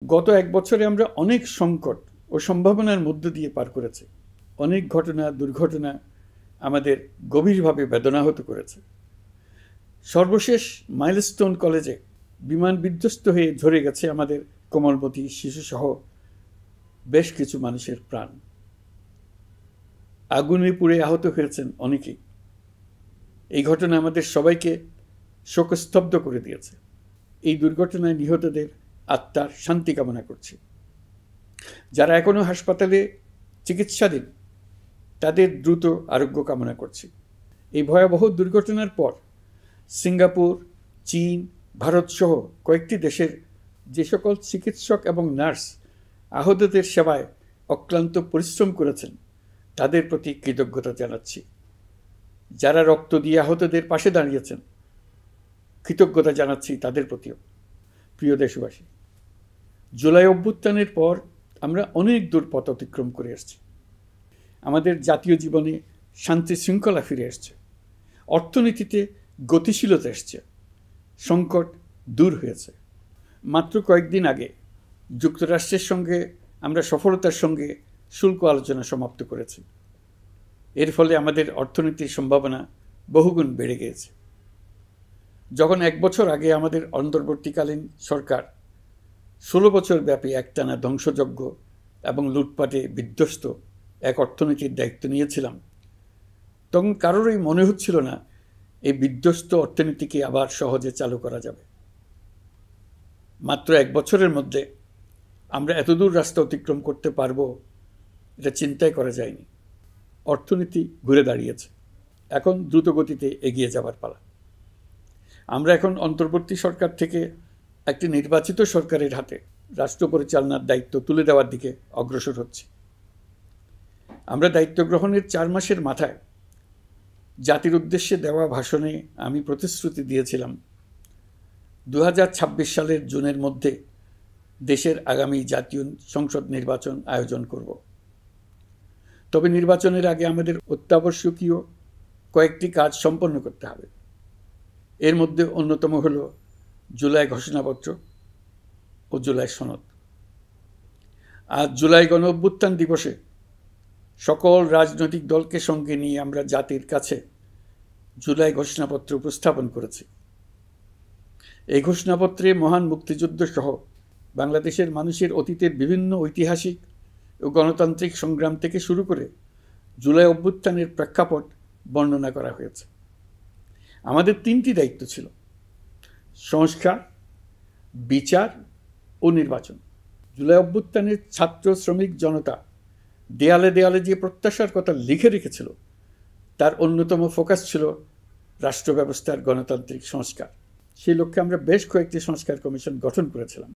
গত এক বছরে আমরা অনেক সংকট ও সম্ভাবনার মধ্য দিয়ে পার করেছি। অনেক ঘটনা, দুর্ঘটনা আমাদের গভীরভাবে বেদনাহত করেছে। সর্বশেষ মাইলস্টোন কলেজে বিমান বিধ্বস্ত হয়ে ঝরে গেছে আমাদের কোমলমতি শিশুসহ বেশ কিছু মানুষের প্রাণ। আগুনে পুড়ে আহত হয়েছেন অনেকেই। এই ঘটনা আমাদের সবাইকে শোকস্তব্ধ করে দিয়েছে। এই দুর্ঘটনায় নিহতদের আত্মার শান্তি কামনা করছি। যারা এখনো হাসপাতালে চিকিৎসাধীন তাদের দ্রুত আরোগ্য কামনা করছি। এই ভয়াবহ দুর্ঘটনার পর সিঙ্গাপুর, চীন, ভারতসহ কয়েকটি দেশের যে সকল চিকিৎসক এবং নার্স আহতদের সেবায় অক্লান্ত পরিশ্রম করেছেন তাদের প্রতি কৃতজ্ঞতা জানাচ্ছি। যারা রক্ত দিয়ে আহতদের পাশে দাঁড়িয়েছেন কৃতজ্ঞতা জানাচ্ছি তাদের প্রতিও। প্রিয় দেশবাসী, জুলাই অভ্যুত্থানের পর আমরা অনেক দূর পথ অতিক্রম করে এসেছি। আমাদের জাতীয় জীবনে শান্তি শৃঙ্খলা ফিরে এসছে, অর্থনীতিতে গতিশীলতা এসছে, সংকট দূর হয়েছে। মাত্র কয়েকদিন আগে যুক্তরাষ্ট্রের সঙ্গে আমরা সফলতার সঙ্গে শুল্ক আলোচনা সমাপ্ত করেছি। এর ফলে আমাদের অর্থনীতির সম্ভাবনা বহুগুণ বেড়ে গিয়েছে। যখন এক বছর আগে আমাদের অন্তর্বর্তীকালীন সরকার 16 বছর ব্যাপী একটানা ধ্বংসযজ্ঞ এবং লুটপাটে বিধ্বস্ত এক অর্থনীতির দায়িত্ব নিয়েছিলাম, তখন কারোরই মনে হচ্ছিল না এই বিধ্বস্ত অর্থনীতিকে আবার সহজে চালু করা যাবে। মাত্র এক বছরের মধ্যে আমরা এতদূর রাস্তা অতিক্রম করতে পারবো এটা চিন্তাই করা যায়নি। অর্থনীতি ঘুরে দাঁড়িয়েছে, এখন দ্রুত গতিতে এগিয়ে যাবার পালা। আমরা এখন অন্তর্বর্তী সরকার থেকে একটি নির্বাচিত সরকারের হাতে রাষ্ট্র পরিচালনার দায়িত্ব তুলে দেওয়ার দিকে অগ্রসর হচ্ছি। আমরা দায়িত্ব গ্রহণের 4 মাসের মাথায় জাতির উদ্দেশ্যে দেওয়া ভাষণে আমি প্রতিশ্রুতি দিয়েছিলাম 2026 সালের জুনের মধ্যে দেশের আগামী জাতীয় সংসদ নির্বাচন আয়োজন করব। তবে নির্বাচনের আগে আমাদের অত্যাবশ্যকীয় কয়েকটি কাজ সম্পন্ন করতে হবে। এর মধ্যে অন্যতম হল জুলাই ঘোষণাপত্র ও জুলাই সনদ। আজ জুলাই গণ অভ্যুত্থান দিবসে সকল রাজনৈতিক দলকে সঙ্গে নিয়ে আমরা জাতির কাছে জুলাই ঘোষণাপত্র উপস্থাপন করেছি। এই ঘোষণাপত্রে মহান মুক্তিযুদ্ধ সহ বাংলাদেশের মানুষের অতীতের বিভিন্ন ঐতিহাসিক ও গণতান্ত্রিক সংগ্রাম থেকে শুরু করে জুলাই অভ্যুত্থানের প্রেক্ষাপট বর্ণনা করা হয়েছে। আমাদের 3টি দায়িত্ব ছিল: সংস্কার, বিচার ও নির্বাচন। জুলাই অভ্যুত্থানের ছাত্র, শ্রমিক, জনতা দেয়ালে দেয়ালে যে প্রত্যাশার কথা লিখে রেখেছিল তার অন্যতম ফোকাস ছিল রাষ্ট্র ব্যবস্থার গণতান্ত্রিক সংস্কার। সেই লক্ষ্যে আমরা বেশ কয়েকটি সংস্কার কমিশন গঠন করেছিলাম।